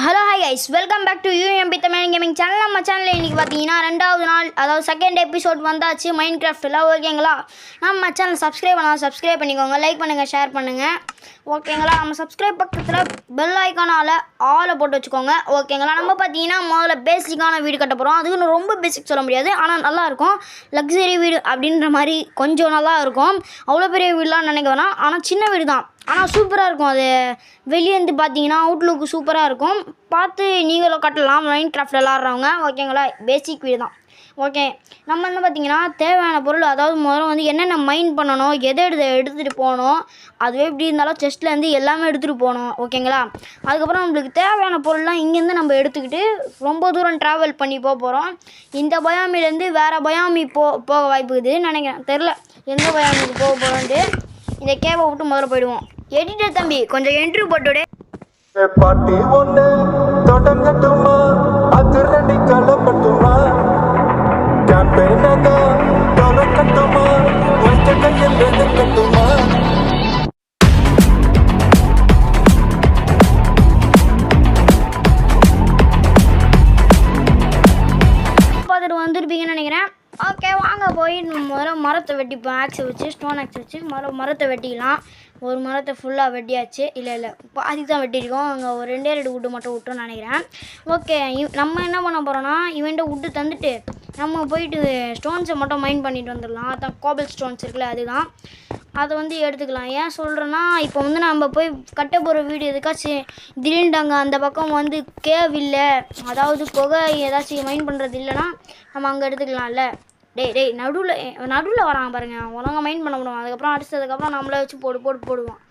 Hello hi guys, welcome back to UMP Tamil gaming channel. நம்ம சேனலில் இன்றைக்கி பார்த்தீங்கன்னா 2வது நாள், அதாவது செகண்ட் எபிசோட் வந்தாச்சு மைண்ட் கிராஃப்டில். ஓகேங்களா, நம்ம சேனல் சப்ஸ்கிரைப் பண்ணால் சப்ஸ்கிரைப் பண்ணிக்கோங்க, லைக் பண்ணுங்கள், ஷேர் பண்ணுங்கள். ஓகேங்களா, நம்ம சப்ஸ்கிரைப் பக்கத்தில் பெல் ஐக்கானால் ஆளை போட்டு வச்சுக்கோங்க. ஓகேங்களா, நம்ம பார்த்தீங்கன்னா முதல்ல பேசிக்கான வீடு கட்ட போகிறோம். அதுக்குன்னு ரொம்ப பேசிக் சொல்ல முடியாது, ஆனால் நல்லாயிருக்கும். லக்ஸரி வீடு அப்படின்ற மாதிரி கொஞ்சம் நல்லா இருக்கும். அவ்வளோ பெரிய வீடுலாம் நினைக்க வேணாம், ஆனால் சின்ன வீடு தான், ஆனால் சூப்பராக இருக்கும். அது வெளியேருந்து பார்த்தீங்கன்னா அவுட்லுக்கு சூப்பராக இருக்கும். பார்த்து நீங்களும் கட்டலாம் மைண்ட் கிராஃப்ட் விளாட்றவங்க. ஓகேங்களா, பேசிக் வீடு தான். ஓகே, நம்ம வந்து பார்த்திங்கன்னா தேவையான பொருள், அதாவது முதல்ல வந்து என்னென்ன மைண்ட் பண்ணணும், எதை எடுத்துகிட்டு போகணும், அதுவே எப்படி இருந்தாலும் செஸ்ட்லேருந்து எல்லாமே எடுத்துகிட்டு போகணும். ஓகேங்களா, அதுக்கப்புறம் நம்மளுக்கு தேவையான பொருள்லாம் இங்கேருந்து நம்ம எடுத்துக்கிட்டு ரொம்ப தூரம் ட்ராவல் பண்ணி போகிறோம். இந்த பயாமிலேருந்து வேறு பயாமி போக வாய்ப்பு இருக்குதுன்னு நினைக்கிறேன், தெரில எந்த பயாமிக்கு போக போகிறோன்ட்டு. இந்த கேவை விட்டு முதல்ல போயிடுவோம். எடிட்டர் தம்பி, கொஞ்சம் என்ட்ரி போட்டுவிடு. பாட்டி ஒண்ணு தொடங்கட்டுமா, அதிரடி கலப்பட்டுமா, கேம்பெயினாக தொடங்கட்டுமா, கொஞ்ச கையில் எடுக்கட்டுமா. பார்த்துட்டு வந்துருப்பீங்கன்னு நினைக்கிறேன். ஓகே, வாங்க போய் முதல்ல மரத்தை வெட்டிப்போம். ஆக்ஸை வச்சு, ஸ்டோன் ஆக்ஸ் வச்சு மரத்தை வெட்டிக்கலாம். ஒரு மரத்தை ஃபுல்லாக வெட்டியாச்சு. இல்லை பாதி தான் வெட்டியிருக்கோம். அங்கே ஒரு 2 வுட்டு மட்டும் விட்டோன்னு நினைக்கிறேன். ஓகே, நம்ம என்ன பண்ண போகிறோன்னா, இவன்ட்ட வுட்டு தந்துட்டு நம்ம போயிட்டு ஸ்டோன்ஸை மட்டும் மைண்ட் பண்ணிட்டு வந்துடலாம். அதான் கோபல் ஸ்டோன்ஸ் இருக்குல்ல, அதுதான். அதை வந்து எடுத்துக்கலாம். ஏன் சொல்கிறேன்னா, இப்போ வந்து நம்ம போய் கட்ட போகிற வீடு எதுக்காச்சும் திடீர்னு அங்கே அந்த பக்கம் வந்து கேவ் இல்லை, அதாவது புகை ஏதாச்சும் மைண்ட் பண்ணுறது இல்லைன்னா நம்ம அங்கே எடுத்துக்கலாம்ல. டேய் நடுவில் வரான் பாருங்க, ஒழுங்காக மைண்ட் பண்ண முடியும். அதுக்கப்புறம் அடிச்சதுக்கப்புறம் நம்மளே வச்சு போடுவான்.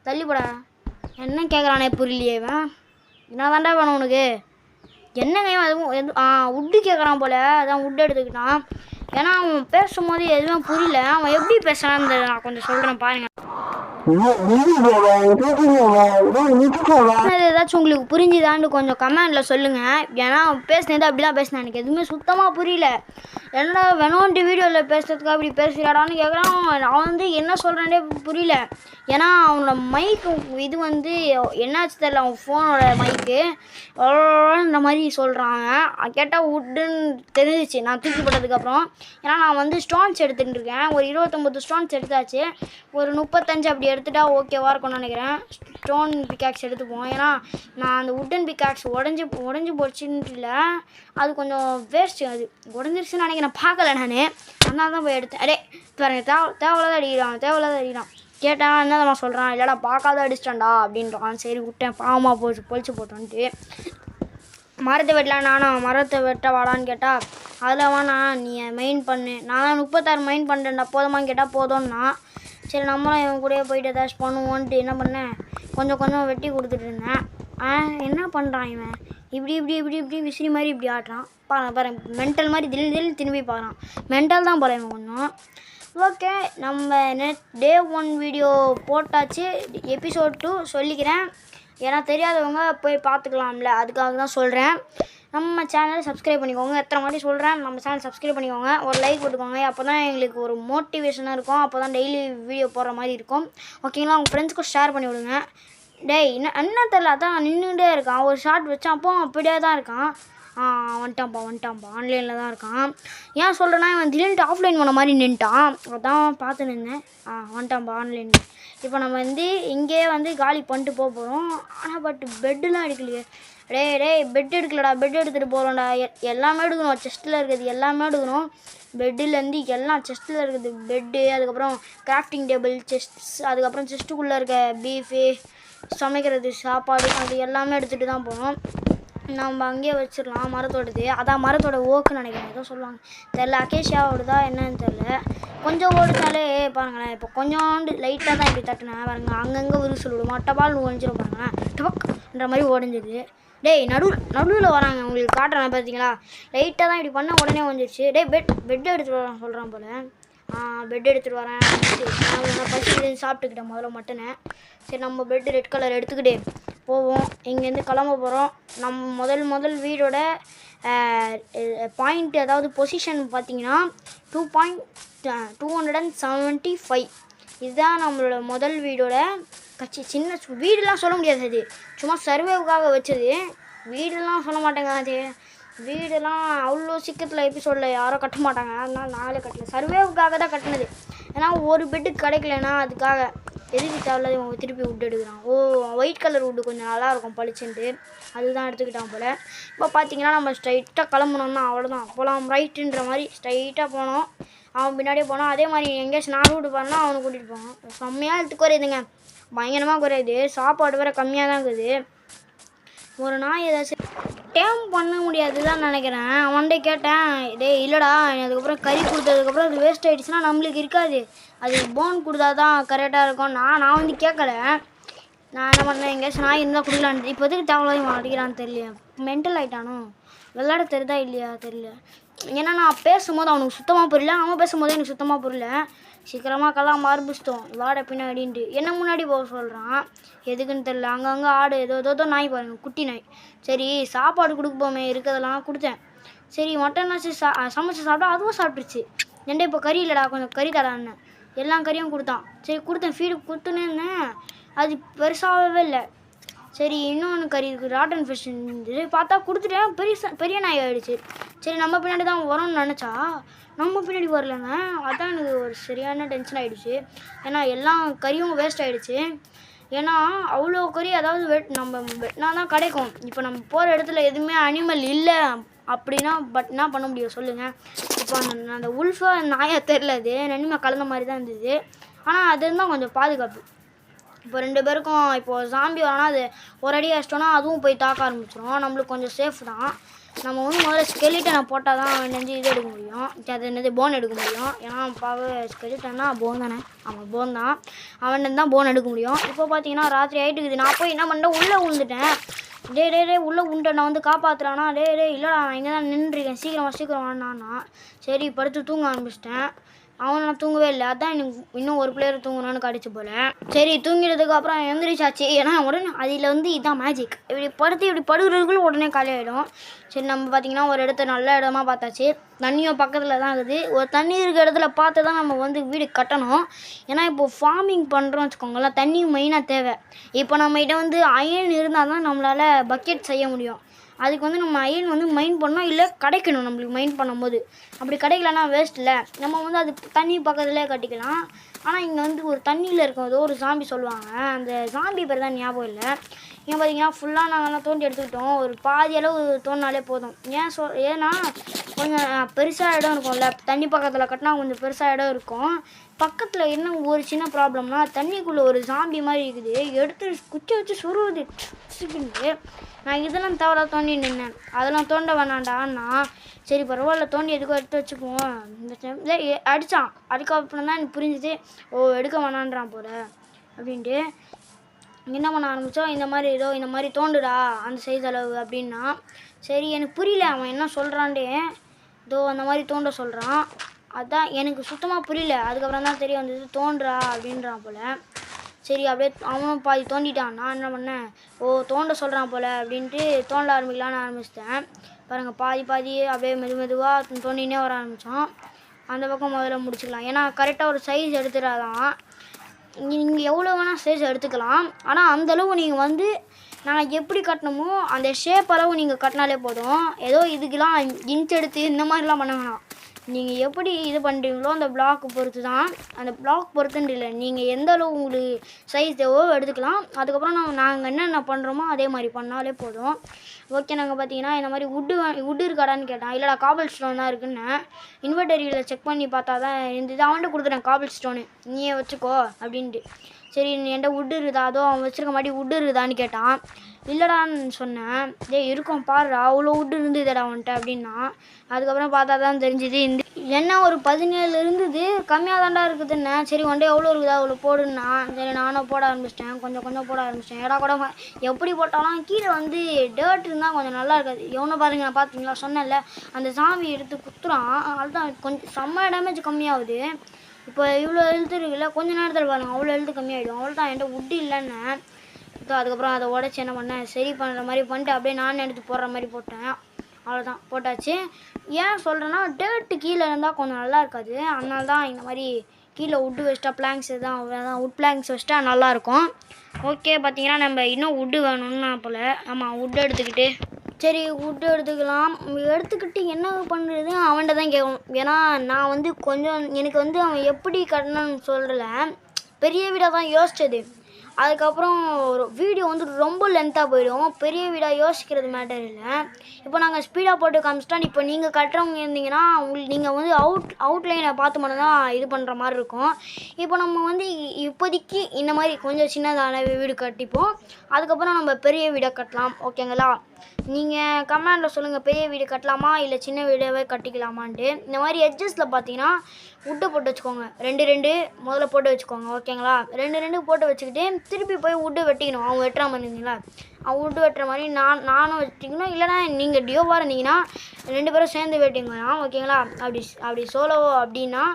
தள்ளி போட. என்ன கேட்குறானே புரியலையே இவன். என்ன தாண்டா வேணும் உனக்கு? என்னங்க எதுவும் உட்டு கேட்குறான் போல், அதான் உட்டு எடுத்துக்கிட்டான். ஏன்னா அவன் பேசும்போது எதுவுமே புரியல. அவன் எப்படி பேசுகிறான்னு நான் கொஞ்சம் சொல்கிறேன் பாருங்க. ஏதாச்சும் உங்களுக்கு புரிஞ்சுதான்னு கொஞ்சம் கமெண்டில் சொல்லுங்கள். ஏன்னா பேசினது அப்படி தான் பேசினேன், எனக்கு எதுவுமே சுத்தமாக புரியல. என்னடா வேணும்ன்ட்டு வீடியோவில் பேசுறதுக்கு அப்படி பேசுகிறாடான்னு கேட்குறான். அவன் வந்து என்ன சொல்கிறானே புரியல. ஏன்னா அவனோட மைக்கு இது வந்து என்னாச்சு தெரியல, அவன் ஃபோனோட மைக்கு இந்த மாதிரி சொல்கிறாங்க. கேட்டால் உட்டுன்னு தெரிஞ்சிச்சு நான் தூக்கி போட்டதுக்கப்புறம். ஏன்னா நான் வந்து ஸ்டோன்ஸ் எடுத்துகிட்டு இருக்கேன். ஒரு 29 ஸ்டோன்ஸ் எடுத்தாச்சு. ஒரு 35 அப்படி எடுத்துட்டா ஓகேவாக இருக்கும்னு நினைக்கிறேன். ஸ்டோன் பிக்காக்ஸ் எடுத்துப்போம். ஏன்னா நான் அந்த உட்டன் பிக்காக்ஸ் உடஞ்சி போச்சுன்ட்டு இல்லை, அது கொஞ்சம் வேஸ்ட்டு. அது உடஞ்சிருச்சுன்னு நினைக்கிறேன், பார்க்கல நான், அதனால தான் போய் எடுத்தேன். அடே பாருங்க, தேவையில்லாத அடிக்கிறான். கேட்டான், என்னதான் சொல்கிறான், இல்லைடா பார்க்காத அடிச்சிட்டான்டா அப்படின்றான். சரி விட்டேன், பாவமாக பொழிச்சு போட்டோன்ட்டு. மரத்தை வெட்டலாம். நானும் மரத்தை வெட்ட வாடான்னு கேட்டால், அதில் வேணா நீ மைண்ட் பண்ணு, நான் 36 மைண்ட் பண்ணுறேன்டா, போதுமான்னு கேட்டால் போதும்னா. சரி நம்மளும் இவன் கூடயே போயிட்டு ஏதாச்சும் பண்ணுவோன்ட்டு என்ன பண்ணேன், கொஞ்சம் வெட்டி கொடுத்துட்டு இருந்தேன். என்ன பண்ணுறான் இவன், இப்படி விசிறி மாதிரி இப்படி ஆட்டுறான். பாரு மென்டல் மாதிரி திடீர்னு திரும்பி பார்க்குறான். மென்டல் தான் போல இவன் கொஞ்சம். ஓகே, நம்ம டே 1 வீடியோ போட்டாச்சு. எபிசோட் 2 சொல்லிக்கிறேன், ஏன்னா தெரியாதவங்க போய் பார்த்துக்கலாம்ல, அதுக்காக தான் சொல்கிறேன். நம்ம சேனலை சப்ஸ்கிரைப் பண்ணிக்கோங்க. எத்தனை வாட்டி சொல்கிறேன், நம்ம சேனல் சப்ஸ்கிரைப் பண்ணிக்கோங்க, ஒரு லைக் போட்டுக்கோங்க. அப்போ தான் எங்களுக்கு ஒரு மோட்டிவேஷனாக இருக்கும். அப்போ தான் டெய்லி வீடியோ போடுற மாதிரி இருக்கும். ஓகேங்களா, உங்கள் ஃப்ரெண்ட்ஸ்க்கும் ஷேர் பண்ணி விடுங்க. டேய் என்ன தெரில, அதான் நின்றுட்டே இருக்கான். ஒரு ஷார்ட் வச்சான், அப்போ அப்படியே தான் இருக்கான். வந்துட்டான்ப்பா ஆன்லைனில் தான் இருக்கான். ஏன் சொல்கிறேன்னா, இவன் திடீர்னு ஆஃப்லைன் பண்ண மாதிரி நின்ட்டான். அதான் பார்த்து நின்றேன். வந்துட்டான்ப்பா ஆன்லைனில். இப்போ நம்ம வந்து இங்கேயே வந்து காலி பண்ணிட்டு போகிறோம். ஆனால் பெட்டுலாம் எடுக்கலையே. டேய் பெட் எடுக்கலடா, பெட் எடுத்துகிட்டு போகிறோம்டா. எல்லாமே எடுக்கணும், செஸ்ட்டில் இருக்கிறது எல்லாமே எடுக்கணும். பெட்டுலேருந்து எல்லாம் செஸ்ட்டில் இருக்குது பெட்டு, அதுக்கப்புறம் கிராஃப்டிங் டேபிள், செஸ்ட்ஸ், அதுக்கப்புறம் செஸ்ட்டுக்குள்ளே இருக்க பீஃபு, சமைக்கிறது சாப்பாடு, அது எல்லாமே எடுத்துகிட்டு தான் போகணும். நம்ம அங்கேயே வச்சிடலாம் மரத்தோடது. அதான் மரத்தோட ஓக்குன்னு நினைக்கிறேன், ஏதோ சொல்லுவாங்க தெரில, அக்கேஷியாவோடதா என்னன்னு தெரில. கொஞ்சம் ஓடிச்சாலே பாருங்களேன், இப்போ கொஞ்சோண்டு லைட்டாக தான் இப்படி தட்டினேன் பாருங்க, அங்கங்கே விரிசல் விடும், மட்டப்பால் ஒழிஞ்சிடும் பாருங்களேன், டபக்ன்ற மாதிரி உடஞ்சிது. டேய் நடுவில் வராங்க, உங்களுக்கு காட்டுறேன் பார்த்தீங்களா, லைட்டாக தான் இப்படி பண்ண உடனே வந்துடுச்சு. டேய் பெட் எடுத்துகிட்டு வரான் சொல்கிறான் போல். பெட் எடுத்துகிட்டு வரேன். நான் பசி சாப்பிட்டுக்கிட்டேன் முதல்ல மட்டனை. சரி நம்ம பெட்டு ரெட் கலர் எடுத்துக்கிட்டு போவோம். இங்கேருந்து கிளம்ப போகிறோம். நம்ம முதல் வீடோட பாயிண்ட், அதாவது பொசிஷன் பார்த்தீங்கன்னா 2.275. இதுதான் நம்மளோட முதல் வீடோட சின்ன வீடுலாம் சொல்ல முடியாது, அது சும்மா சர்வேவுக்காக வச்சது. வீடுலாம் சொல்ல மாட்டேங்க, அது வீடெல்லாம் அவ்வளோ சீக்கிரத்தில் எபிசோடில் யாரும் கட்ட மாட்டாங்க. அதனால நாங்களே கட்டல, சர்வேவுக்காக தான் கட்டினது. ஏன்னா ஒரு பெட்டுக்கு கிடைக்கலன்னா அதுக்காக எதுக்கு தேவையில்லாத இவங்க திருப்பி வுட் எடுக்கிறான். ஒயிட் கலர் வுட்டு கொஞ்சம் நல்லாயிருக்கும் பளிச்சுன்ட்டு, அதுதான் எடுத்துக்கிட்டான் போல். இப்போ பார்த்தீங்கன்னா நம்ம ஸ்ட்ரைட்டாக கிளம்புனோம்னா அவ்வளோதான், போகலாம் ரைட்டுன்ற மாதிரி ஸ்ட்ரைட்டாக போனோம். அவன் பின்னாடியே போனான். அதே மாதிரி எங்கேயாச்சும் நான் ரூட்டு போனால் அவனை கூட்டிகிட்டு போவான். செம்மையாக எடுத்து குறையுதுங்க, பயங்கரமாக குறையுது. சாப்பாடு வேறு கம்மியாக தான் இருக்குது. ஒரு நாய் ஏதாச்சும் டேம் பண்ண முடியாது தான் நினைக்கிறேன். அவன்கிட்ட கேட்டேன், டே இல்லைடா அதுக்கப்புறம் கறி கொடுத்ததுக்கப்புறம் அது வேஸ்ட் ஆகிடுச்சுன்னா நம்மளுக்கு இருக்காது, அது போன் கொடுத்தா தான் கரெக்டாக இருக்கும். நான் வந்து கேட்கல. நான் என்ன பண்ணேன், எங்கேயாச்சும் நாய் இருந்தால் கொடுக்கலான்ட்டு. இப்போதைக்கு தேவையில்லாத அடிக்கிறான்னு தெரியல, மென்டல் ஆகிட்டானோ, விளையாட தெரியுதா இல்லையா தெரியல. ஏன்னா நான் பேசும்போது அவனுக்கு சுத்தமாக புரியல, அவன் பேசும்போது எனக்கு சுத்தமாக புரியல. சீக்கிரமாக கலாம் ஆரம்பிச்சிட்டோம், வாட பின்னாடின்ட்டு என்ன முன்னாடி போக சொல்கிறான். எதுக்குன்னு தெரில. அங்கங்கே ஆடு ஏதோ நாய் பாருங்க, குட்டி நாய். சரி சாப்பாடு கொடுக்க போமே இருக்கிறதெல்லாம் கொடுத்தேன். சரி மட்டனாச்சு சமைச்சு சாப்பிட்டா அதுவும் சாப்பிட்டுருச்சு. ஏன்டா இப்போ கறி இல்லைடா, கொஞ்சம் கறி தடான்னு எல்லா கறியும் கொடுத்தான். சரி கொடுத்தேன், ஃபீடு கொடுத்துன்னு இருந்தேன், அது பெருசாகவே இல்லை. சரி இன்னொன்று கறி இருக்குது, ராட்டன் ஃபிஷ் இருந்துச்சு, பார்த்தா கொடுத்துட்டேன், பெரிய நாய் ஆகிடுச்சு. சரி நம்ம பின்னாடி தான் வரும்னு நினச்சா நம்ம பின்னாடி வரலங்க. அதான் எனக்கு ஒரு சரியான டென்ஷன் ஆகிடுச்சு. ஏன்னா எல்லா கறியும் வேஸ்ட் ஆகிடுச்சு. ஏன்னா அவ்வளோ கறி, அதாவது நம்ம வெட்டினா தான் கிடைக்கும். இப்போ நம்ம போகிற இடத்துல எதுவுமே அனிமல் இல்லை அப்படின்னா என்ன பண்ண முடியும் சொல்லுங்கள். இப்போ அந்த உல்ஃபா நாயாக தெரில, அது ரெண்டுமே கலந்த மாதிரி தான் இருந்தது. ஆனால் அது இருந்தால் கொஞ்சம் பாதுகாப்பு. இப்போ 2 பேருக்கும் இப்போது ஜாம்பி வரனா அது ஒரு அடி அடிச்சிட்டோன்னா அதுவும் போய் தாக்க ஆரம்பிச்சிடும். நம்மளுக்கு கொஞ்சம் சேஃப் தான். நம்ம வந்து முதல்ல ஸ்கெலிட்டனை போட்டால் தான் நெஞ்சு இது எடுக்க முடியும், அது என்னது போன் எடுக்க முடியும். ஏன்னா ஸ்கெலிட்டன்னா போன் தானே, அவன் போன் தான், அவன் தான் போன் எடுக்க முடியும். இப்போ பார்த்தீங்கன்னா ராத்திரி ஆகிட்டுக்குது. நான் போய் என்ன பண்ணேன், உள்ளே விழுந்துட்டேன். டே உள்ளே உண்டை நான் வந்து காப்பாற்றுறானா. டே இல்லைடா நான் இங்கே தான் நின்றுருக்கேன், சீக்கிரம் வாண்ணான்னா. சரி படுத்து தூங்க ஆரம்பிச்சிட்டேன். நான் தூங்கவே இல்லை. அதான் எனக்கு இன்னும் ஒரு பிளேயர் தூங்கணும்னு கிடச்சி போல். சரி தூங்கினதுக்கு அப்புறம் எந்திரிச்சாச்சு. ஏன்னா உடனே அதில் வந்து இதுதான் மேஜிக், இப்படி படுகிறதுக்குள்ளே உடனே காலியாகிடும். சரி நம்ம பார்த்திங்கன்னா ஒரு இடத்த நல்ல இடமா பார்த்தாச்சு. தண்ணியும் பக்கத்தில் தான் இருக்குது. ஒரு தண்ணி இருக்கிற இடத்துல பார்த்து தான் நம்ம வந்து வீடு கட்டணும். ஏன்னா இப்போது ஃபார்மிங் பண்ணுறோம் வச்சுக்கோங்களேன், தண்ணி மெயினாக தேவை. இப்போ நம்மகிட்ட வந்து அயன் இருந்தால் தான் நம்மளால் பக்கெட் செய்ய முடியும். அதுக்கு வந்து நம்ம அயன் வந்து மைண்ட் பண்ணோம், இல்லை கிடைக்கணும் நம்மளுக்கு மைண்ட் பண்ணும்போது. அப்படி கிடைக்கலன்னா வேஸ்ட் இல்லை. நம்ம வந்து அது தண்ணி பக்கத்துலேயே கட்டிக்கலாம். ஆனால் இங்கே வந்து ஒரு தண்ணியில் இருக்கும் ஏதோ ஒரு ஜாம்பி சொல்லுவாங்க, அந்த ஜாம்பி பேர் தான் ஞாபகம் இல்லை. ஏன் பார்த்தீங்கன்னா ஃபுல்லாக நாங்கள்லாம் தோண்டி எடுத்துக்கிட்டோம். ஒரு பாதி அளவு தோண்டினாலே போதும். ஏன்னா கொஞ்சம் பெருசாக இடம் இருக்கும்ல, தண்ணி பக்கத்தில் கட்டினா கொஞ்சம் பெருசாக இடம் இருக்கும். பக்கத்தில் என்ன ஒரு சின்ன ப்ராப்ளம்னா, தண்ணிக்குள்ளே ஒரு ஜாம்பி மாதிரி இருக்குது, எடுத்து குச்சி வச்சு சுருவுது சுக்கிட்டு. நான் இதெல்லாம் தவறாக தோண்டி நின்னேன், அதெல்லாம் தோண்ட வேணாண்டான்னா சரி பரவாயில்ல தோண்டி எதுக்கும் எடுத்து வச்சுக்குவோம். இந்த அடித்தான். அதுக்கப்புறம் தான் எனக்கு புரிஞ்சுது, எடுக்க வேணான்றான் போல அப்படின்ட்டு. என்ன பண்ண ஆரம்பித்தோம், இந்த மாதிரி தோண்டுடா அந்த சைஸ் அளவு அப்படின்னா. சரி எனக்கு புரியல அவன் என்ன சொல்கிறான்டே, அந்த மாதிரி தோண்ட சொல்கிறான். அதான் எனக்கு சுத்தமாக புரியல. அதுக்கப்புறம் தான் தெரிய வந்தது, தோன்றா அப்படின்றான் போல். சரி அப்படியே அவனும் பாதி தோண்டிட்டான். நான் என்ன பண்ணேன், தோண்ட சொல்கிறான் போல் அப்படின்ட்டு தோண்ட ஆரம்பிச்சிட்டேன். பாருங்கள் பாதி அப்படியே மெதுவாக தோண்டினே வர ஆரம்பித்தான். அந்த பக்கம் முதல்ல முடிச்சுக்கலாம். ஏன்னா கரெக்டாக ஒரு சைஸ் எடுத்துடாதான். நீங்கள் எவ்வளோ வேணால் சைஸ் எடுத்துக்கலாம். ஆனால் அந்தளவு நீங்கள் வந்து நான் எப்படி கட்டணுமோ அந்த ஷேப் அளவு நீங்கள் கட்டினாலே போதும். ஏதோ இதுக்கெலாம் இன்ச் எடுத்து இந்த மாதிரிலாம் பண்ண வேணாம். நீங்கள் எப்படி இது பண்ணுறீங்களோ அந்த பிளாக்கு பொறுத்து தான். அந்த பிளாக் பொறுத்துன்னு இல்லை, நீங்கள் எந்த அளவு உங்களுக்கு சைஸ் தேவோ எடுத்துக்கலாம். அதுக்கப்புறம் நாங்கள் என்னென்ன பண்ணுறோமோ அதே மாதிரி பண்ணாலே போதும். ஓகே நாங்கள் பார்த்தீங்கன்னா இந்த மாதிரி வுட்டு இருக்காடான்னு கேட்டான். இல்லைடா காபிள் ஸ்டோன் தான் இருக்குன்னு இன்வெர்டரியில் செக் பண்ணி பார்த்தா தான் இருந்தது. அவன்கிட்ட கொடுத்துட்டேன் காபிள் ஸ்டோனு, நீயே வச்சுக்கோ அப்படின்ட்டு. சரி என்கிட்ட வுட்டு இருக்குதா, அவன் வச்சுருக்க மாதிரி வுட்டு இருக்குதான்னு கேட்டான். இல்லைடான்னு சொன்னேன். இருக்கும் பாருடா அவ்வளோ வுட்டு இருந்ததுடா அவன்கிட்ட அப்படின்னா. அதுக்கப்புறம் பார்த்தா தான் தெரிஞ்சுது என்ன ஒரு 17 இருந்தது, கம்மியாக தாண்டா இருக்குதுன்னு. சரி ஒன்டே எவ்வளோ இருக்குதா அவ்வளோ போடுன்னா. சரி நானும் போட ஆரம்பிச்சிட்டேன், கொஞ்சம் போட ஆரம்பிச்சிட்டேன். ஏடா கூட எப்படி போட்டாலும் கீழே வந்து டேர்ட் இருந்தால் கொஞ்சம் நல்லா இருக்காது. எவனை பாருங்க நான் பார்த்தீங்களா, சொன்னேன்ல அந்த சாமி எடுத்து குத்துறான். அதுதான் கொஞ்சம் செம்ம டேமேஜ் கம்மியாகுது. இப்போ இவ்வளோ எழுத்து இருக்குல்ல, கொஞ்சம் நேரத்தில் பாருங்கள் அவ்வளோ எழுத்து கம்மியாகிடும். அவ்வளோ தான் என்கிட்ட வுட்டு இல்லைன்னு. அதுக்கப்புறம் அதை உடச்சி என்ன பண்ணேன், சரி பண்ணுற மாதிரி பண்ணிட்டு அப்படியே நான் எடுத்து போடுற மாதிரி போட்டேன். அவ்வளோதான் போட்டாச்சு. ஏன் சொல்கிறேன்னா டேர்ட்டு கீழே இருந்தால் கொஞ்சம் நல்லா இருக்காது, அதனால தான் இந்த மாதிரி கீழே வுட்டு வச்சிட்டா பிளாங்க்ஸ் தான் அவ்வளோதான். வுட் பிளாங்க்ஸ் வச்சிட்டா நல்லாயிருக்கும். ஓகே பார்த்தீங்கன்னா நம்ம இன்னும் வுட்டு வேணும்னா போல். ஆமாம் வுட்டு எடுத்துக்கிட்டு சரி வுட்டு எடுத்துக்கலாம். எடுத்துக்கிட்டு என்ன பண்ணுறது அவன்கிட்ட தான் கேட்கணும். ஏன்னா நான் வந்து கொஞ்சம் எனக்கு வந்து அவன் எப்படி கட்டணும்னு சொல்லலை, பெரிய வீடாக தான் யோசித்தது. அதுக்கப்புறம் ஒரு வீடியோ வந்து ரொம்ப லென்த்தாக போயிடும். பெரிய வீடாக யோசிக்கிறது மேட்டர் இல்லை. இப்போ நாங்கள் ஸ்பீடாக போட்டு காமிச்சிட்டா இப்போ நீங்கள் கட்டுறவங்க இருந்தீங்கன்னா நீங்கள் வந்து அவுட்லைனை பார்த்து மட்டும் தான் இது பண்ணுற மாதிரி இருக்கும். இப்போ நம்ம வந்து இப்போதைக்கு இந்த மாதிரி கொஞ்சம் சின்னதான வீடு கட்டிப்போம். அதுக்கப்புறம் நம்ம பெரிய வீடாக கட்டலாம். ஓகேங்களா? நீங்கள் கமெண்டில் சொல்லுங்கள், பெரிய வீடு கட்டலாமா இல்லை சின்ன வீடாகவே கட்டிக்கலாமான்ட்டு. இந்த மாதிரி எட்ஜஸில் பார்த்தீங்கன்னா வுட்டை போட்டு வச்சுக்கோங்க. 2 முதல்ல போட்டு வச்சுக்கோங்க. ஓகேங்களா? 2 போட்டு வச்சுக்கிட்டு திருப்பி போய் வுட்டு வெட்டிக்கணும். அவங்க வெட்டுற மாதிரி இருந்தீங்களா, அவங்க வுட்டு வெட்டுற மாதிரி நானும் வெட்டிக்கணும். இல்லைனா நீங்கள் டியோவாக இருந்தீங்கன்னா 2 பேரும் சேர்ந்து வெட்டிக்கலாம். ஓகேங்களா? அப்படி சோலோ அப்படின்னா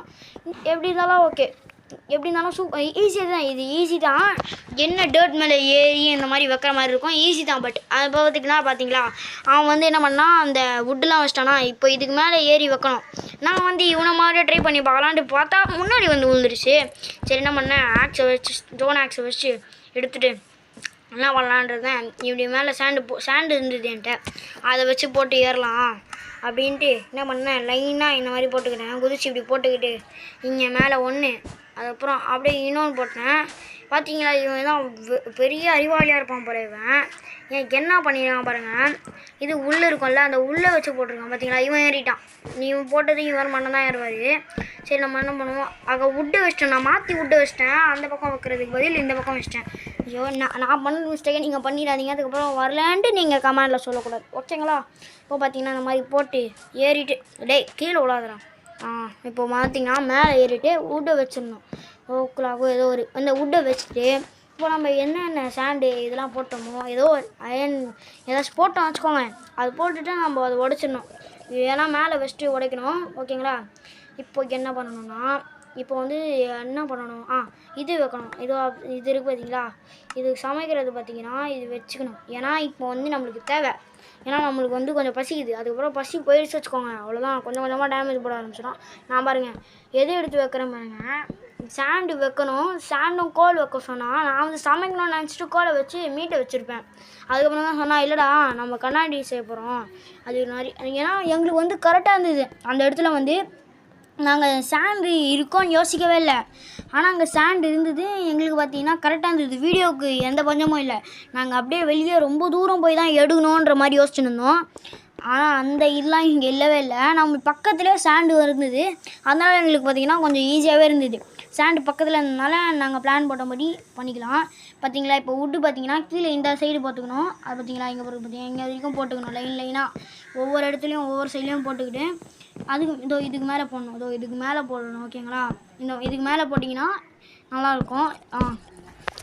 எப்படி இருந்தாலும் ஓகே, எப்படி இருந்தாலும் ஈஸி தான். இது ஈஸி தான். என்ன டர்ட் மேலே ஏறி இந்த மாதிரி வைக்கிற மாதிரி இருக்கும், ஈஸி தான். பட் அதை பார்த்தீங்களா அவன் வந்து என்ன பண்ணால் அந்த வுட்டுலாம் வச்சிட்டானா, இப்போ இதுக்கு மேலே ஏறி வைக்கணும். நான் வந்து இவனை மாதிரி ட்ரை பண்ணி பார்க்கலான்ட்டு பார்த்தா முன்னாடி வந்து விழுந்துருச்சு. சரி என்ன பண்ணேன், ஆக்ஸை வச்சு ஜோன் ஆக்ஸை வச்சு எடுத்துகிட்டு என்ன பண்ணலான்றதேன். இப்படி மேலே சாண்டு இருந்தது என்கிட்ட, அதை வச்சு போட்டு ஏறலாம் அப்படின்ட்டு என்ன பண்ணேன், லைனாக இந்த மாதிரி போட்டுக்கிட்டேன். குதிச்சு இப்படி போட்டுக்கிட்டு இங்கே மேலே ஒன்று, அதுக்கப்புறம் அப்படியே இன்னொன்று போட்டேன். பார்த்தீங்களா, இவன் தான் பெரிய அறிவாளியாக இருப்பான் போல. இவன் எனக்கு என்ன பண்ணிடுறான் பாருங்கள், இது உள்ளே இருக்கும்ல அந்த உள்ளே வச்சு போட்டிருக்கான். பார்த்தீங்களா, இவன் ஏறிட்டான். நீ போட்டது இவன் மண்ணை தான் ஏறுவார். சரி நம்ம என்ன பண்ணுவோம், அங்கே வுட்டு வச்சிட்டேன். நான் மாற்றி வுட்டு வச்சிட்டேன். அந்த பக்கம் வைக்கிறதுக்கு பதில் இந்த பக்கம் வச்சிட்டேன். ஐயோ நான் பண்ண மிஸ்டேக்கை நீங்கள் பண்ணிடாதீங்க. அதுக்கப்புறம் வரலான்ட்டு நீங்கள் கமெண்டில் சொல்லக்கூடாது. ஓகேங்களா? இப்போ பார்த்தீங்கன்னா இந்த மாதிரி போட்டு ஏறிட்டு கீழே விழாதுறான். இப்போ பார்த்தீங்கன்னா மேலே ஏறிட்டு வுட்டை வச்சிடணும். ஓக்கலாகோ ஏதோ ஒரு அந்த வுட்டை வச்சுட்டு இப்போ நம்ம என்னென்ன சாண்டு இதெல்லாம் போட்டோமோ, ஏதோ அயன் ஏதாச்சும் போட்டோம் வச்சுக்கோங்க, அது போட்டுட்டு நம்ம அதை உடைச்சிடணும். ஏன்னா மேலே வச்சுட்டு உடைக்கணும். ஓகேங்களா? இப்போ என்ன பண்ணணும்னா, இப்போ வந்து என்ன பண்ணணும், இது வைக்கணும். இது இருக்குது பார்த்தீங்களா, இது சமைக்கிறது பார்த்தீங்கன்னா இது வச்சுக்கணும். ஏன்னா இப்போ வந்து நம்மளுக்கு தேவை. ஏன்னா நம்மளுக்கு வந்து கொஞ்சம் பசிக்குது. அதுக்கப்புறம் பசி போயிடுச்சு வச்சுக்கோங்க, அவ்வளோதான். கொஞ்சம் கொஞ்சமாக டேமேஜ் போட ஆரம்பிச்சிடும். நான் பாருங்கள் எது எடுத்து வைக்கிறேன் பாருங்கள், சாண்டு வைக்கணும். சாண்டும் கோல் வைக்க சொன்னால் நான் வந்து சமைக்கணும்னு நினச்சிட்டு கோலை வச்சு மீட்டை வச்சுருப்பேன். அதுக்கப்புறம் தான் சொன்னால் இல்லைடா நம்ம கண்ணாடி செய்ய போகிறோம் அது மாதிரி. ஏன்னா எங்களுக்கு வந்து கரெக்டாக இருந்தது. அந்த இடத்துல வந்து நாங்கள் சாண்டு இருக்கோன்னு யோசிக்கவே இல்லை. ஆனால் அங்கே சாண்டு இருந்தது. எங்களுக்கு பார்த்தீங்கன்னா கரெக்டாக இருந்தது. வீடியோவுக்கு எந்த பஞ்சமும் இல்லை. நாங்கள் அப்படியே வெளியே ரொம்ப தூரம் போய் தான் எடுக்கணுன்ற மாதிரி யோசிச்சுன்னு இருந்தோம். ஆனால் அந்த இதெல்லாம் இங்கே இல்லவே இல்லை. நம்ம பக்கத்துலேயே சாண்டு இருந்தது. அதனால் எங்களுக்கு பார்த்திங்கன்னா கொஞ்சம் ஈஸியாகவே இருந்தது. சாண்டு பக்கத்தில் இருந்ததுனால நாங்கள் பிளான் போட்டபடி பண்ணிக்கலாம். பார்த்தீங்களா, இப்போ வுட்டு பார்த்தீங்கன்னா கீழே இந்த சைடு போட்டுக்கணும். அது பார்த்தீங்களா, இங்கே போட்டு பார்த்தீங்கன்னா இங்கே வரைக்கும் போட்டுக்கணும். லைனாக ஒவ்வொரு இடத்துலையும் ஒவ்வொரு சைட்லேயும் போட்டுக்கிட்டு அதுக்கு இதுக்கு மேலே போடணும். இதுக்கு மேலே போடணும். ஓகேங்களா? இதுக்கு மேலே போட்டிங்கன்னா நல்லாயிருக்கும்.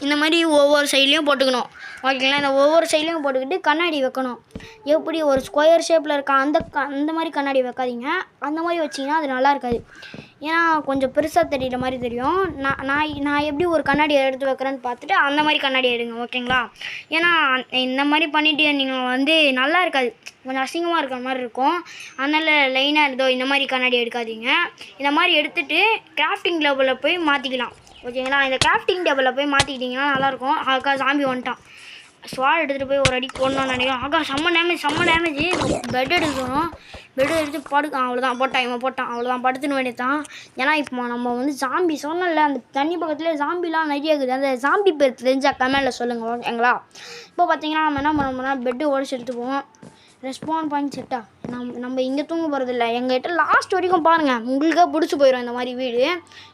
இந்த மாதிரி ஒவ்வொரு சைட்லேயும் போட்டுக்கணும். ஓகேங்களா? இந்த ஒவ்வொரு சைட்லேயும் போட்டுக்கிட்டு கண்ணாடி வைக்கணும். எப்படி ஒரு ஸ்கொயர் ஷேப்பில் இருக்க அந்த மாதிரி கண்ணாடி வைக்காதீங்க. அந்த மாதிரி வச்சிங்கன்னா அது நல்லா இருக்காது. ஏன்னா கொஞ்சம் பெருசாக தெரிகிற மாதிரி தெரியும். நான் எப்படி ஒரு கண்ணாடியை எடுத்து வைக்கிறேன்னு பார்த்துட்டு அந்த மாதிரி கண்ணாடி எடுங்க. ஓகேங்களா? ஏன்னா இந்த மாதிரி பண்ணிவிட்டு நீங்கள் வந்து நல்லா இருக்காது, கொஞ்சம் அசிங்கமாக இருக்கிற மாதிரி இருக்கும். அதனால் லைனாக இந்த மாதிரி கண்ணாடி எடுக்காதீங்க. இந்த மாதிரி எடுத்துகிட்டு கிராஃப்டிங் டேபிளில் போய் மாற்றிக்கலாம். ஓகேங்களா? இந்த கிராஃப்டிங் டேபிளில் போய் மாற்றிக்கிட்டிங்கன்னா நல்லாயிருக்கும். ஆகா சாம்பி வந்துட்டான். ஸ்வாட் எடுத்துகிட்டு போய் ஒரு அடி போடணும்னு நினைக்கிறோம். ஆகா செம்ம டேமேஜ். பெட் எடுக்கணும். பெட் எடுத்து அவ்வளோதான் போட்டான். அவ்வளோதான் படுத்துன்னு வேண்டியதான். ஏன்னா இப்போ நம்ம வந்து சாம்பி சொன்னல அந்த தண்ணி பக்கத்துலேயே சாம்பிலாம் நிறைய இருக்குது. அந்த சாம்பி பேர் தெரிஞ்சால் கமெண்டில் சொல்லுங்கள். ஓகேங்களா? இப்போ பார்த்தீங்கன்னா நம்ம என்ன பண்ணோம்னா பெட்டு உடச்சி எடுத்துப்போம். ரெஸ்பாண்ட் பாயிண்ட் செட்டா நம்ம இங்கே தூங்க போகிறதில்ல. எங்கள்கிட்ட லாஸ்ட் வரைக்கும் பாருங்கள், உங்களுக்கே பிடிச்சி போயிடும் இந்த மாதிரி வீடு.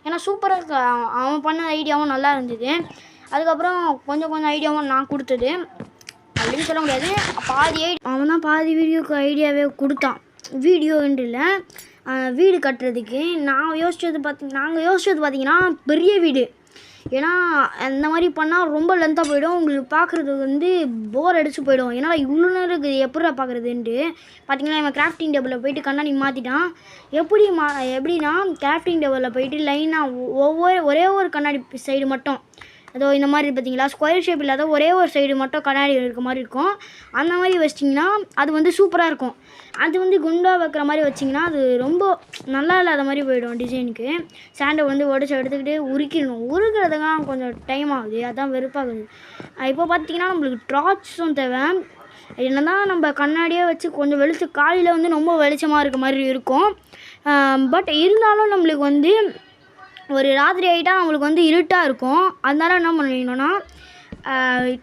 ஏன்னா சூப்பராக அவன் பண்ண ஐடியாவும் நல்லா இருந்தது. அதுக்கப்புறம் கொஞ்சம் ஐடியாவும் நான் கொடுத்தது அப்படின்னு சொல்ல முடியாது. அவன் தான் பாதி வீடியோக்கு ஐடியாவே கொடுத்தான். வீடியோன்ட்டு இல்லை, வீடு கட்டுறதுக்கு நாங்கள் யோசித்தது பார்த்தீங்கன்னா பெரிய வீடு. ஏன்னா இந்த மாதிரி பண்ணால் ரொம்ப லென்த்தாக போயிடும். உங்களுக்கு பார்க்குறதுக்கு வந்து போர் அடிச்சு போயிடும். ஏன்னா இவ்வளோ நேரம் இருக்குது எப்படா பார்க்குறதுன்ட்டு. பார்த்தீங்கன்னா இவன் கிராஃப்டிங் டேபிளில் போயிட்டு கண்ணாடி மாற்றிட்டான். எப்படின்னா கிராஃப்டிங் டேபிளில் போயிட்டு லைனாக ஒரே ஒரு கண்ணாடி சைடு மட்டும் அதோ இந்த மாதிரி பார்த்தீங்களா ஸ்கொயர் ஷேப் இல்லாத ஒரே ஒரு சைடு மட்டும் கண்ணாடி இருக்க மாதிரி இருக்கும். அந்த மாதிரி வச்சிட்டிங்கன்னா அது வந்து சூப்பராக இருக்கும். அது வந்து குண்டாக வைக்கிற மாதிரி வச்சிங்கன்னா அது ரொம்ப நல்லா இல்லாத மாதிரி போயிடும் டிசைனுக்கு. சாண்டை வந்து உடச்சி எடுத்துக்கிட்டு உருக்கிடணும். உருக்கிறதுக்கெலாம் கொஞ்சம் டைம் ஆகுது, அதுதான் வெறுப்பாகுது. இப்போ பார்த்தீங்கன்னா நம்மளுக்கு டார்ச்சும் தேவை. என்ன தான் நம்ம கண்ணாடியே வச்சு கொஞ்சம் வெளிச்சம் காலையில் வந்து ரொம்ப வெளிச்சமாக இருக்க மாதிரி இருக்கும். பட் இருந்தாலும் நம்மளுக்கு வந்து ஒரு ராத்திரி ஆகிட்டா நம்மளுக்கு வந்து இருட்டாக இருக்கும். அதனால என்ன பண்ணிடணும்னா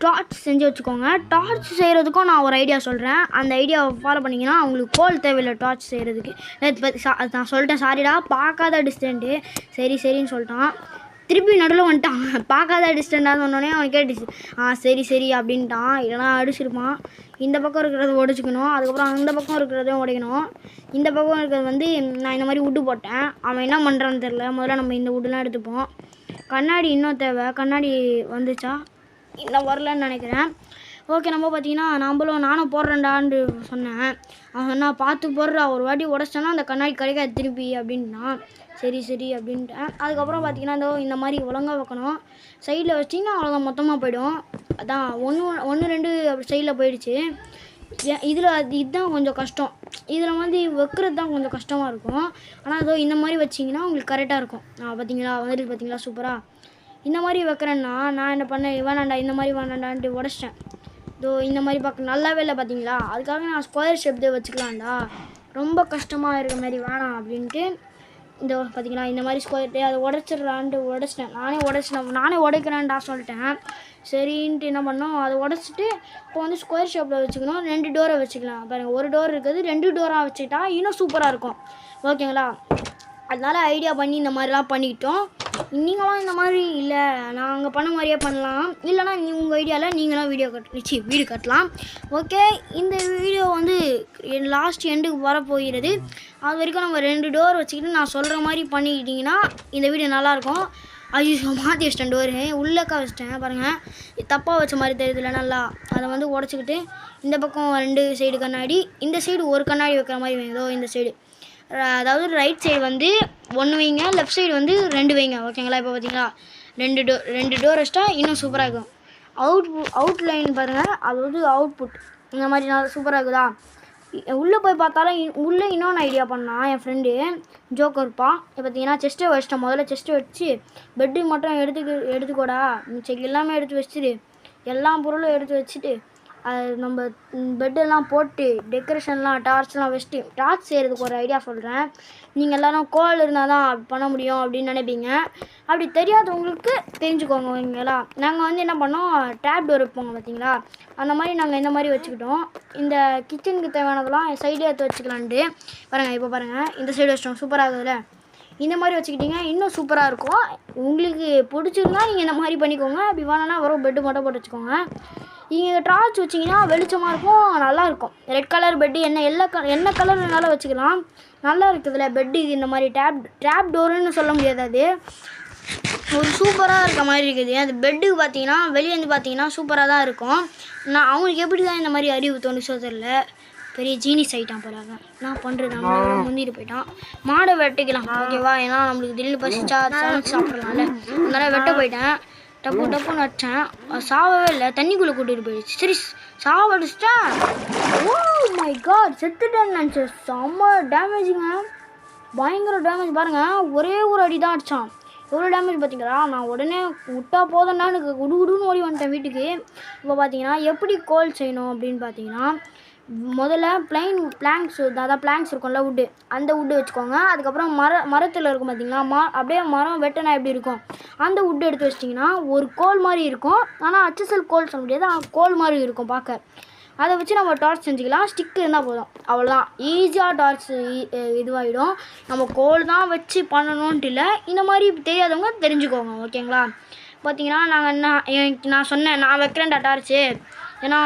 டார்ச் செஞ்சு வச்சுக்கோங்க. டார்ச் செய்கிறதுக்கும் நான் ஒரு ஐடியா சொல்கிறேன். அந்த ஐடியாவை ஃபாலோ பண்ணிங்கன்னா அவங்களுக்கு கோல் தேவையில்லை டார்ச் செய்கிறதுக்கு. நான் சொல்லிட்டேன் சாரிடா, பார்க்காத டிஸ்டன்ட்டு. சரின்னு சொல்லிட்டான். திருப்பி நடுவில் வந்துட்டான். பார்க்காத டிஸ்டன்ட்டாக சொன்னோடனே அவன் கேட்டுச்சு. சரி அப்படின்ட்டான். இல்லைனா அடிச்சிருப்பான். இந்த பக்கம் இருக்கிறத உடச்சிக்கணும், அதுக்கப்புறம் அந்த பக்கம் இருக்கிறதையும் உடைக்கணும். இந்த பக்கம் இருக்கிறது வந்து நான் இந்த மாதிரி வுட்டு போட்டேன். அவன் என்ன பண்ணுறான்னு தெரில. முதல்ல நம்ம இந்த வுட்டுலாம் எடுத்துப்போம். கண்ணாடி இன்னும் தேவை. கண்ணாடி வந்துச்சா? இன்னும் வரலன்னு நினைக்கிறேன். ஓகே, நம்ம பார்த்தீங்கன்னா நானும் போடுறேன்டான்னு சொன்னேன். அவன் சொன்னா பார்த்து போடுறா, ஒரு வாட்டி உடச்சிட்டேன்னா அந்த கண்ணாடி கிடைக்காது திருப்பி அப்படின்னா. சரி அப்படின்ட்டேன். அதுக்கப்புறம் பார்த்தீங்கன்னா இந்த மாதிரி ஒழுங்காக வைக்கணும். சைடில் வச்சிங்கன்னா அவ்வளோதான், மொத்தமாக போயிடும். அதான் 1 2 அப்படி சைடில் போயிடுச்சு. இதில் இதுதான் கொஞ்சம் கஷ்டம். இதில் வந்து வைக்கிறது தான் கொஞ்சம் கஷ்டமாக இருக்கும். ஆனால் இந்த மாதிரி வச்சிங்கன்னா உங்களுக்கு கரெக்டாக இருக்கும். பார்த்தீங்களா வந்துட்டு பார்த்தீங்களா சூப்பராக. இந்த மாதிரி வைக்கிறேன்னா நான் என்ன பண்ணேன், வேணாண்டா இந்த மாதிரி வேணாண்டான்ட்டு உடச்சிட்டேன். இந்த மாதிரி பார்க்க நல்லாவே இல்லை பார்த்தீங்களா. அதுக்காக நான் ஸ்கொயர் ஷேப் தான் வச்சுக்கலாம்டா, ரொம்ப கஷ்டமாக இருக்க மாதிரி வேணாம் அப்படின்ட்டு பார்த்தீங்களா இந்த மாதிரி ஸ்கொயர் அதை உடச்சிட்றான்ட்டு உடச்சிட்டேன். நானே உடைக்கிறேன்டா சொல்லிட்டேன். சரின்ட்டு என்ன பண்ணோம், அதை உடச்சிட்டு இப்போ வந்து ஸ்கொயர் ஷேப்பில் வச்சுக்கணும். 2 டோரை வச்சுக்கலாம். பாருங்கள், ஒரு டோர் இருக்குது, 2 டோராக வச்சுக்கிட்டா இன்னும் சூப்பராக இருக்கும். ஓகேங்களா. அதனால் ஐடியா பண்ணி இந்த மாதிரிலாம் பண்ணிக்கிட்டோம். நீங்களும் இந்த மாதிரி இல்லை நாங்கள் பண்ண மாதிரியே பண்ணலாம். இல்லைனா உங்கள் ஐடியாவில் நீங்களும் வீடு கட்டலாம். ஓகே, இந்த வீடியோ வந்து லாஸ்ட் எண்டுக்கு வரப்போகிறது. அது வரைக்கும் நம்ம 2 டோர் வச்சுக்கிட்டு நான் சொல்கிற மாதிரி பண்ணிக்கிட்டிங்கன்னா இந்த வீடியோ நல்லாயிருக்கும். ஐயோ மாற்றி வச்சிட்டேன், டோரு உள்ளக்கா வச்சிட்டேன். பாருங்கள், தப்பாக வச்ச மாதிரி தெரியுதுல. நல்லா அதை வந்து உடச்சிக்கிட்டு இந்த பக்கம் 2 சைடு கண்ணாடி, இந்த சைடு ஒரு கண்ணாடி வைக்கிற மாதிரி வைங்க. இந்த சைடு அதாவது ரைட் சைடு வந்து 1 வைங்க, லெஃப்ட் சைடு வந்து 2 வைங்க. ஓகேங்களா. இப்போ பார்த்தீங்களா 2 டோர் வச்சிட்டா இன்னும் சூப்பராக இருக்கும். அவுட்லைன் பாருங்கள், அதாவது அவுட்புட் இந்த மாதிரி நல்லா சூப்பராக இருக்குதா. உள்ளே போய் பார்த்தாலும் உள்ளே இன்னொன்று ஐடியா பண்ணான் என் ஃப்ரெண்டு ஜோக்கர் இருப்பான். இப்போ பார்த்தீங்கன்னா செஸ்ட்டை வச்சிட்டேன். முதல்ல செஸ்ட்டை வச்சு பெட்டு மட்டும் எடுத்துக்கோடா, மிச்சம் எல்லாமே எடுத்து வச்சுட்டு எல்லா பொருளும் எடுத்து வச்சுட்டு அது நம்ம பெட்டெல்லாம் போட்டு டெக்கரேஷன்லாம் டார்ச்லாம் வச்சுட்டு டார்ச் செய்கிறதுக்கு ஒரு ஐடியா சொல்கிறேன். நீங்கள் எல்லோரும் கோல் இருந்தால் தான் பண்ண முடியும் அப்படின்னு நினைப்பீங்க. அப்படி தெரியாதவங்களுக்கு தெரிஞ்சுக்கோங்க. ஓகேங்களா. நாங்கள் வந்து என்ன பண்ணோம், டேப் டோர் வைப்போங்க பார்த்தீங்களா, அந்த மாதிரி நாங்கள் இந்த மாதிரி வச்சுக்கிட்டோம். இந்த கிச்சனுக்கு தேவையானதெல்லாம் சைடே எடுத்து வச்சுக்கலான்ட்டு பாருங்கள். இப்போ பாருங்கள், இந்த சைடு வச்சிட்டோம். சூப்பராக இருக்குதுல்ல. இந்த மாதிரி வச்சுக்கிட்டிங்க இன்னும் சூப்பராக இருக்கும். உங்களுக்கு பிடிச்சிருந்தா நீங்கள் இந்த மாதிரி பண்ணிக்கோங்க. அப்படி வேணான்னா வெறும் பெட்டு மட்டும் போட்டு வச்சுக்கோங்க. நீங்கள் டார்ச் வச்சிங்கன்னா வெளிச்சமாக இருக்கும், நல்லாயிருக்கும். ரெட் கலர் பெட்டு என்ன கலர் வேணாலும் வச்சுக்கலாம். நல்லா இருக்குதுல்ல பெட்டு. இந்த மாதிரி டேப் டோருன்னு சொல்ல முடியாது, அது ஒரு சூப்பராக இருக்க மாதிரி இருக்குது. அது பெட்டுக்கு பார்த்தீங்கன்னா வெளியே வந்து பார்த்தீங்கன்னா சூப்பராக தான் இருக்கும். அவங்களுக்கு எப்படி தான் இந்த மாதிரி அறிவு தோணுச்சோ தெரியல. பெரிய ஜீனிஸ் ஆகிட்டான் போலாங்க. நான் பண்ணுறது நம்மளோட முந்திட்டு போயிட்டான். மாடை வெட்டிக்கலாம் ஓகேவா. ஏன்னா நம்மளுக்கு திடீர்னு பசிச்சா சமைச்சு சாப்பிட்றலாம்ல, அதனால் வெட்ட போயிட்டேன். டப்புன்னு வச்சேன். சாவவே இல்லை, தண்ணிக்குள்ளே கூட்டிகிட்டு போயிடுச்சு. சரி சாவடிச்சிட்டேன். ஓ மை காட், செத்துட்டேன்னு நினச்சேன். செம்ம டேமேஜுங்க, பயங்கர டேமேஜ். பாருங்கள், ஒரே ஒரு அடி தான் அடித்தான். எவ்வளோ டேமேஜ் பார்த்தீங்களா. நான் உடனே விட்டா போதும்னா எனக்கு குடுகுடுன்னு ஓடி வந்துட்டேன் வீட்டுக்கு. இப்போ பார்த்தீங்கன்னா எப்படி கோல் செய்யணும் அப்படின்னு பார்த்தீங்கன்னா, முதல்ல பிளாங்க்ஸ் இருக்கும்ல, வுட்டு, அந்த வுட்டு வச்சுக்கோங்க. அதுக்கப்புறம் மரத்தில் இருக்கும் பார்த்தீங்களா, அப்படியே மரம் வெட்டினா எப்படி இருக்கும், அந்த வுட்டு எடுத்து வச்சிட்டிங்கன்னா ஒரு கோல் மாதிரி இருக்கும். ஆனால் HSL கோல் சொல்ல முடியாது, கோல் மாதிரி இருக்கும் பார்க்க. அதை வச்சு நம்ம டார்ச் செஞ்சுக்கலாம். ஸ்டிக் இருந்தால் போதும், அவ்வளோதான். ஈஸியாக டார்ச் இதுவாகிடும். நம்ம கோல் தான் வச்சு பண்ணணுன்ட்டு இல்லை, இந்த மாதிரி தெரியாதவங்க தெரிஞ்சுக்கோங்க. ஓகேங்களா. பார்த்தீங்கன்னா நான் சொன்னேன், நான் வைக்கிறேன்டா டார்ச்சு, ஏன்னா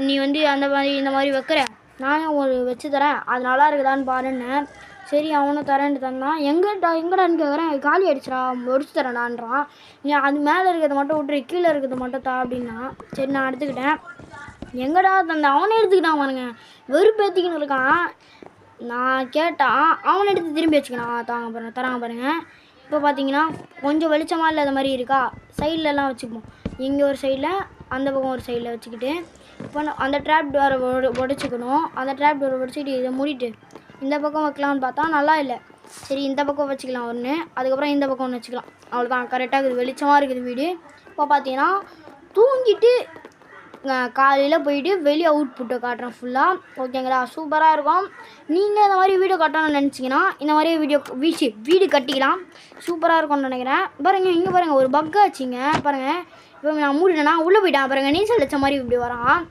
நீ வந்து இந்த மாதிரி வைக்கிற, நானே ஒரு வச்சு தரேன், அது நல்லா இருக்குதான்னு பாருன்னு. சரி அவனும் தரேன்ட்டு தந்தான். எங்கடான்னு கேட்குறேன், காலி ஆகிடுச்சுடா, முடிச்சு தரேன்டான்றான். நீ அது மேலே இருக்கிறத மட்டும் விட்டுரு, கீழே இருக்கிறத மட்டும் தா அப்படின்னா. சரி நான் எடுத்துக்கிட்டேன். எங்கடா தந்த, அவனே எடுத்துக்கிட்டான் பாருங்க, வெறுப்பேற்றிக்கின்னு இருக்கான். நான் கேட்டான், அவனை எடுத்து திரும்பி வச்சுக்கினான். தராங்க பாருங்கள். இப்போ பார்த்தீங்கன்னா கொஞ்சம் வெளிச்சமாக இல்லாத மாதிரி இருக்கா, சைட்லலாம் வச்சுப்போம். இங்கே ஒரு சைடில், அந்த பக்கம் ஒரு சைடில் வச்சுக்கிட்டு இப்போ அந்த ட்ராப் டோரை உடச்சிக்கணும். அந்த ட்ராப் டோரை உடச்சிட்டு இதை மூடிட்டு இந்த பக்கம் வைக்கலாம்னு பார்த்தா நல்லா இல்லை. சரி இந்த பக்கம் வச்சுக்கலாம் ஒன்று, அதுக்கப்புறம் இந்த பக்கம் ஒன்று வச்சுக்கலாம். அவ்வளோதான், கரெக்டாக இருக்குது, வெளிச்சமாக இருக்குது வீடு. இப்போ பார்த்தீங்கன்னா தூங்கிட்டு காலையில் போயிட்டு வெளியே அவுட்புட்டை காட்டுறேன் ஃபுல்லாக. ஓகேங்களா, சூப்பராக இருக்கும். நீங்கள் இந்த மாதிரி வீடியோ காட்டணும்னு நினச்சிங்கன்னா இந்த மாதிரியே வீடு கட்டிக்கலாம். சூப்பராக இருக்கும்னு நினைக்கிறேன். பாருங்கள், இங்கே பாருங்கள், ஒரு பக் ஆச்சுங்க. பாருங்கள், இப்போ நான் மூடிட்டேன்னா உள்ளே போயிட்டேன். பாருங்கள், நீச்சல் அடிச்ச மாதிரி இப்படி வரான்.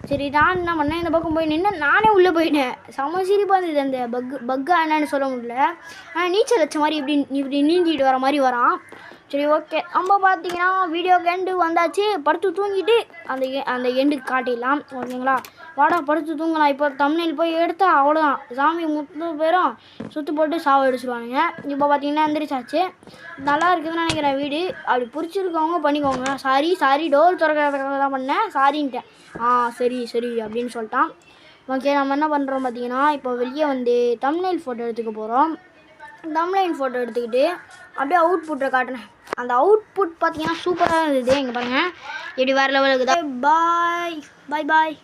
சரி, நான் என்ன பண்ணேன், இந்த பக்கம் போய் நின்று நானே உள்ளே போயிட்டேன். செம சிரிப்பாக இருந்தது. அந்த பக்கா என்னன்னு சொல்ல முடியல. நீச்சல் அடிச்ச மாதிரி இப்படி நீந்திட்டு வர மாதிரி வரான். சரி, ஓகே, நம்ம பார்த்தீங்கன்னா வீடியோக்கு எண்டு வந்தாச்சு. படுத்து தூங்கிட்டு அந்த எண்டுக்கு காட்டிடலாம். ஓகேங்களா, வாடா படுத்து தூங்கலாம். இப்போ தம்ப்நெயில் போய் எடுத்தா அவ்வளோதான், சாமி 3 பேரும் சுற்று போட்டு சாவ அடிச்சிடுவானுங்க. இப்போ பார்த்தீங்கன்னா எந்திரிச்சாச்சு. நல்லா இருக்குதுன்னு நினைக்கிறேன் வீடு. அப்படி பிடிச்சிருக்கவங்க பண்ணிக்கோங்க. சாரி டோர் திறக்கிறதுக்காக தான் பண்ணேன், சாரின்ட்டேன். சரி அப்படின்னு சொல்லிட்டான். ஓகே, நம்ம என்ன பண்ணுறோம் பார்த்தீங்கன்னா, இப்போ வெளியே வந்து தம்ப்நெயில் ஃபோட்டோ எடுத்துக்க போகிறோம். தம்ப்நெயில் ஃபோட்டோ எடுத்துக்கிட்டு அப்படியே அவுட்புட்டை காட்டுறேன். அந்த அவுட்புட் பார்த்தீங்கன்னா சூப்பராக இருந்தது. இங்கே பாருங்கள், எப்படி வேறு லெவலுக்கு தான். பாய்.